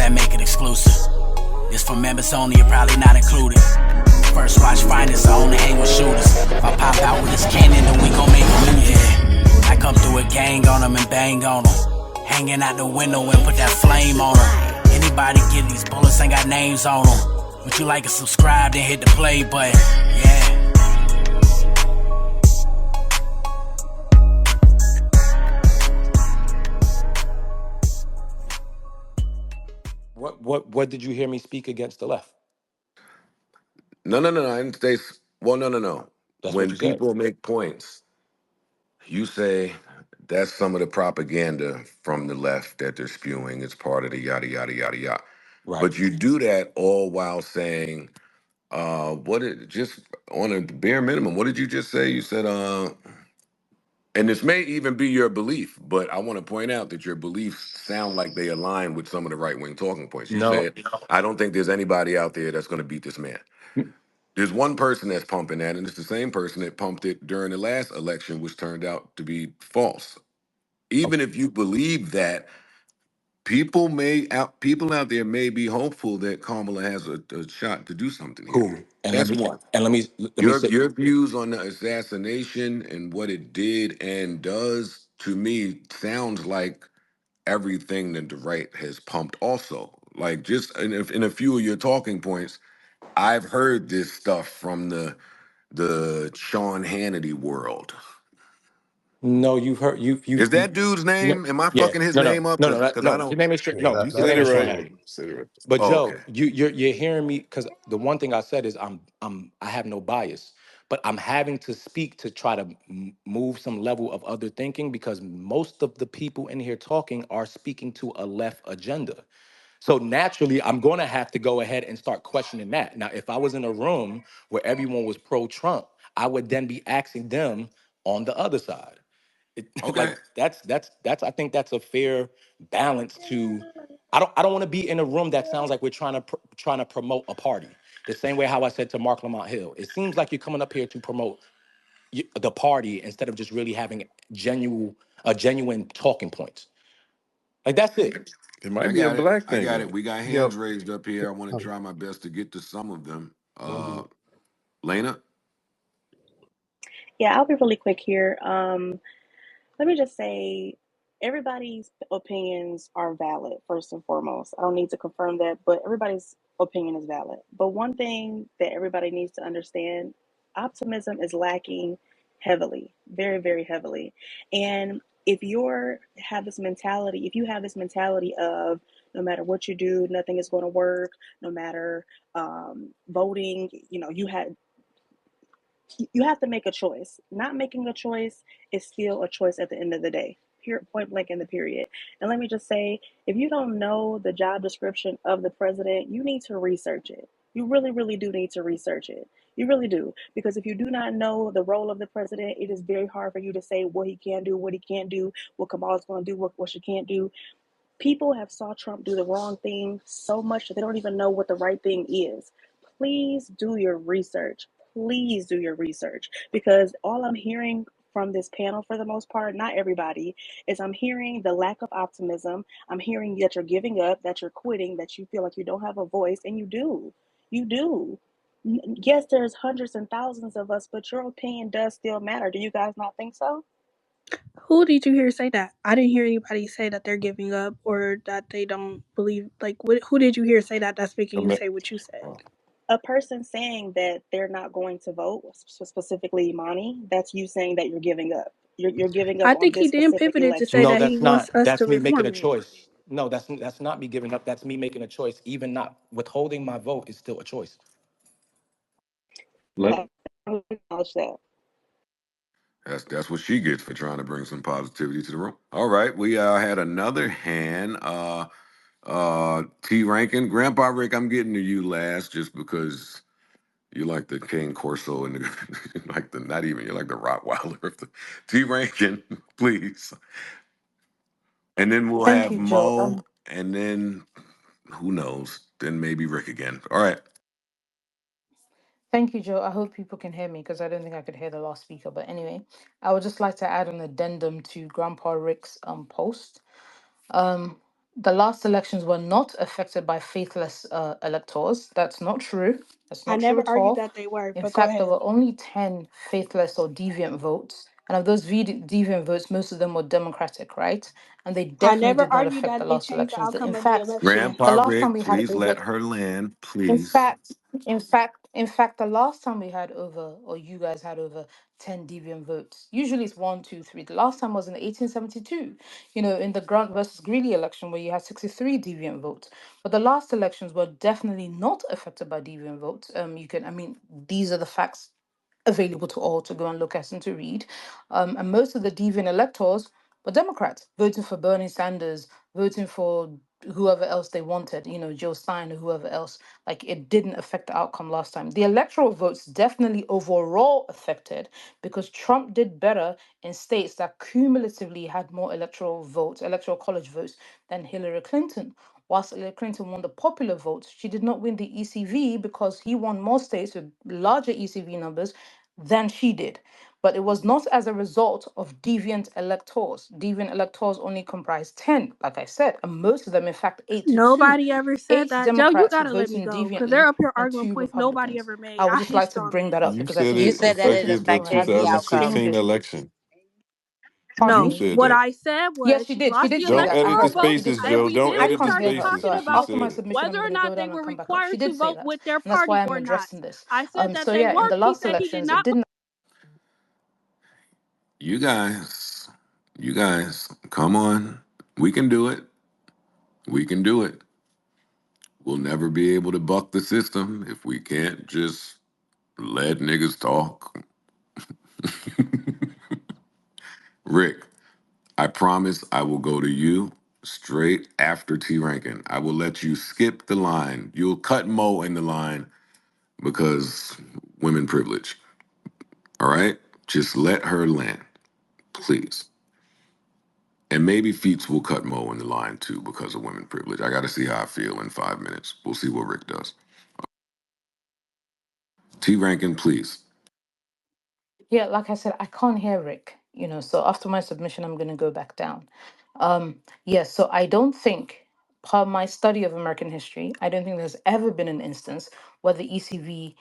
that make it exclusive. This for members only, you're probably not included. First watch finest, I only hang with shooters. If I pop out with this cannon, then we gon' make a movie. Yeah. I come through a gang on them and bang on them. Hanging out the window and put that flame on them. Anybody get these bullets ain't got names on them. Would you like to subscribe, then hit the play button? Yeah. What did you hear me speak against the left? No. I didn't say. Well, no. That's what When you said. people make points, you say that's some of the propaganda from the left that they're spewing. It's part of the yada yada yada yada. Right. But you do that all while saying, just on a bare minimum, what did you just say? You said, and this may even be your belief, but I want to point out that your beliefs sound like they align with some of the right wing talking points. You No. said, I don't think there's anybody out there that's going to beat this man. There's one person that's pumping that, and it's the same person that pumped it during the last election, which turned out to be false. Even if you believe that, people out there may be hopeful that Kamala has a shot to do something here. Cool. And That's one. let me say Your views on the assassination and what it did and does to me sounds like everything that the right has pumped also. Like just in a few of your talking points, I've heard this stuff from the Sean Hannity world. no. You've heard you. Is that dude's No, name? Am I yeah. fucking his No. name up? No. Cause I His don't. name is straight. Yeah, No, You his that's said name it is his Sean right. name. Hannity. Said it right. But Oh, Joe, okay. you're hearing me because the one thing I said is I have no bias, but I'm having to speak to try to move some level of other thinking because most of the people in here talking are speaking to a left agenda. So naturally, I'm going to have to go ahead and start questioning that. Now, if I was in a room where everyone was pro-Trump, I would then be asking them on the other side. Okay. Like that's I think that's a fair balance to. I don't want to be in a room that sounds like we're trying to promote a party. The same way how I said to Mark Lamont Hill, it seems like you're coming up here to promote the party instead of just really having genuine talking points. Like that's it. It might I be a got it. black I thing got though. it. We got Yo, hands raised up here. I want to um, try my best to get to some of them. Mhm. Lena? Yeah, I'll be really quick here. Let me just say everybody's opinions are valid, first and foremost. I don't need to confirm that, but everybody's opinion is valid. But one thing that everybody needs to understand, optimism is lacking heavily, very, very heavily. And if you have this mentality of no matter what you do, nothing is going to work, no matter voting, you have to make a choice. Not making a choice is still a choice at the end of the day. Pure point blank in the period. And let me just say, if you don't know the job description of the president, you need to research it. You really, really do need to research it. You really do. Because if you do not know the role of the president, it is very hard for you to say what he can do, what he can't do, what Kamala's going to do, what she can't do. People have saw Trump do the wrong thing so much that they don't even know what the right thing is. Please do your research. Please do your research because all I'm hearing from this panel, for the most part, not everybody, is I'm hearing the lack of optimism. I'm hearing that you're giving up, that you're quitting, that you feel like you don't have a voice, and you do. You do. Yes, there's hundreds and thousands of us, but your opinion does still matter. Do you guys not think so? who did you hear say that? I didn't hear anybody say that they're giving up or that they don't believe. Like, who did you hear say that? That's making you say what you said. A person saying that they're not going to vote, specifically Imani, that's you saying that you're giving up. You're giving up I on think he this then specific pivoted to say election. No, that he that's wants not. us to That's me making reform a it. choice. No, that's not me giving up. That's me making a choice. Even not withholding my vote is still a choice. Let I acknowledge that. That's what she gets for trying to bring some positivity to the room. All right. We had another hand. T Rankin. Grandpa Rick, I'm getting to you last just because you like the King Corso and the, like the not even you're like the Rottweiler of the T Rankin, please. And then we'll Thank have you, Joe. Mo, and then who knows? Then maybe Rick again. All right. Thank you, Joe. I hope people can hear me because I don't think I could hear the last speaker. But anyway, I would just like to add an addendum to Grandpa Rick's post. Um, The last elections were not affected by faithless electors. That's not true. That's I not true never at argued all. that they were, In but go fact, there ahead. were only 10 faithless or deviant votes. And of those deviant votes, most of them were Democratic, right? And they I definitely never did not argued affect the that they last changed the elections. In outcome of the fact, election. the Grandpa last time Rick, we had please over let her land, in please. fact, in fact, the last time we had over, or you guys had over 10 deviant votes, usually it's one, two, three. The last time was in 1872, in the Grant versus Greeley election where you had 63 deviant votes. But the last elections were definitely not affected by deviant votes. These are the facts available to all to go and look at and to read. And most of the deviant electors were Democrats, voting for Bernie Sanders, voting for whoever else they wanted, Joe Stein or whoever else. Like it didn't affect the outcome last time. The electoral votes definitely overall affected because Trump did better in states that cumulatively had more electoral college votes than Hillary Clinton. Whilst Hillary Clinton won the popular votes, she did not win the ECV because he won more states with larger ECV numbers than she did. But it was not as a result of deviant electors. Deviant electors only comprised 10, like I said, and most of them, in fact, 8 to 2. Nobody ever said 8 that. Joe, you Democrats gotta let me voting go because they're deviantly up here and arguing 2 points nobody Republicans. ever made. I would I just like hissed to on bring it. that up You because I said think You it's it said that it unfortunate affected the people affected had the these outcome. extreme 2016 election. pardon You No, me. said what that. I said Yes, was she she did. She lost did the say Don't that. I edit electoral the heard her. She votes, did spaces, say and Joe. that. we Don't then I we edit the can't started hear her. spaces. talking So What she about after my said. submission, whether I'm or going to not go they down and were come back up. She required did to say vote that. with their And that's party why I'm or not. addressing this. I said that So they yeah, in the were last that he did elections, it not. didn't. You guys, you guys, come on. We can do it. We can do it. We'll never be able to buck the system if we can't just let niggas talk. Rick, I promise I will go to you straight after T Rankin. I will let you skip the line. You'll cut Mo in the line because women privilege. All right? Just let her land, please. And maybe Feats will cut Mo in the line too because of women privilege. I got to see how I feel in 5 minutes. We'll see what Rick does. T Rankin, please. Yeah, like I said, I can't hear Rick, so after my submission, I'm going to go back down. Yes, so I don't think, per my study of American history, I don't think there's ever been an instance where the ECV,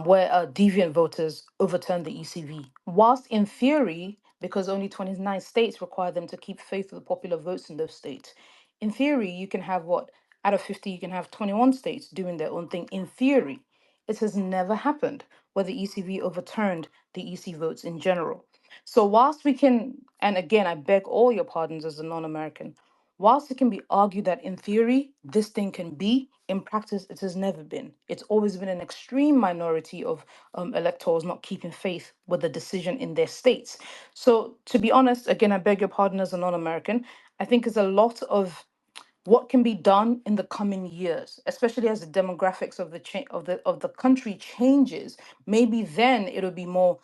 where deviant voters overturned the ECV. Whilst in theory, because only 29 states require them to keep faith with the popular votes in those states, in theory, you can have what? Out of 50, you can have 21 states doing their own thing in theory. It has never happened where the ECV overturned the EC votes in general. So, whilst we can, and again, I beg all your pardons as a non American, whilst it can be argued that in theory this thing can be, in practice it has never been. It's always been an extreme minority of electors not keeping faith with the decision in their states. So, to be honest, again, I beg your pardon as a non American, I think there's a lot of what can be done in the coming years, especially as the demographics of the country changes. Maybe then it'll be more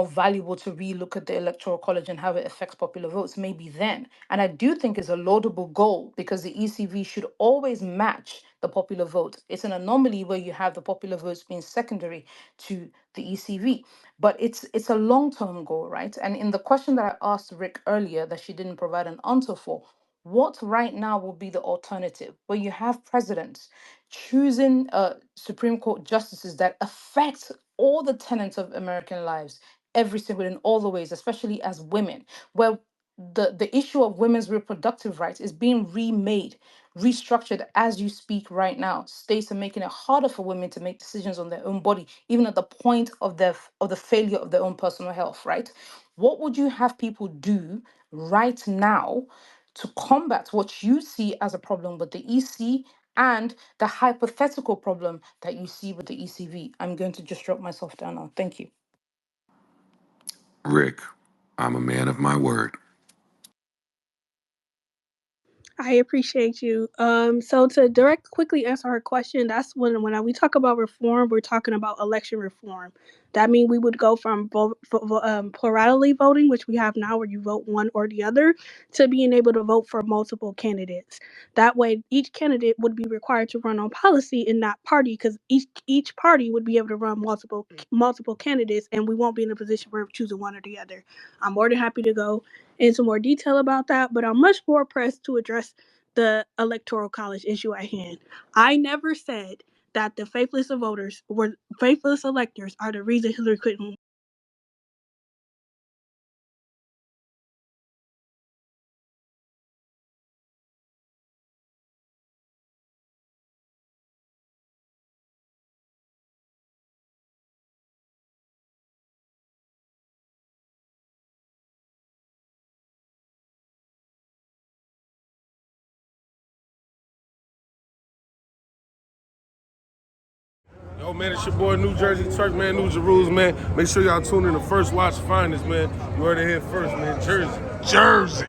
valuable to relook at the electoral college and how it affects popular votes. Maybe then, and I do think it's a laudable goal because the ECV should always match the popular vote. It's an anomaly where you have the popular votes being secondary to the ECV, but it's a long-term goal, right? And in the question that I asked Rick earlier that she didn't provide an answer for, what right now will be the alternative where you have presidents choosing Supreme Court justices that affect all the tenets of American lives, every single in all the ways, especially as women, where the issue of women's reproductive rights is being remade, restructured as you speak right now. States are making it harder for women to make decisions on their own body, even at the point of the failure of their own personal health, right? What would you have people do right now to combat what you see as a problem with the EC and the hypothetical problem that you see with the ECV? I'm going to just drop myself down now. Thank you. Rick, I'm a man of my word. I appreciate you. So to direct quickly answer her question, that's when we talk about reform, we're talking about election reform. That means we would go from plurality voting, which we have now, where you vote one or the other, to being able to vote for multiple candidates. That way, each candidate would be required to run on policy and not party, because each party would be able to run multiple candidates, and we won't be in a position where we're choosing one or the other. I'm more than happy to go into more detail about that, but I'm much more pressed to address the electoral college issue at hand. I never said that the faithless electors are the reason Hillary Clinton. Yo, man, it's your boy New Jersey Turk, man, New Jerusalem, man. Make sure y'all tune in to First Watch Finest, man. You heard it here first, man. Jersey.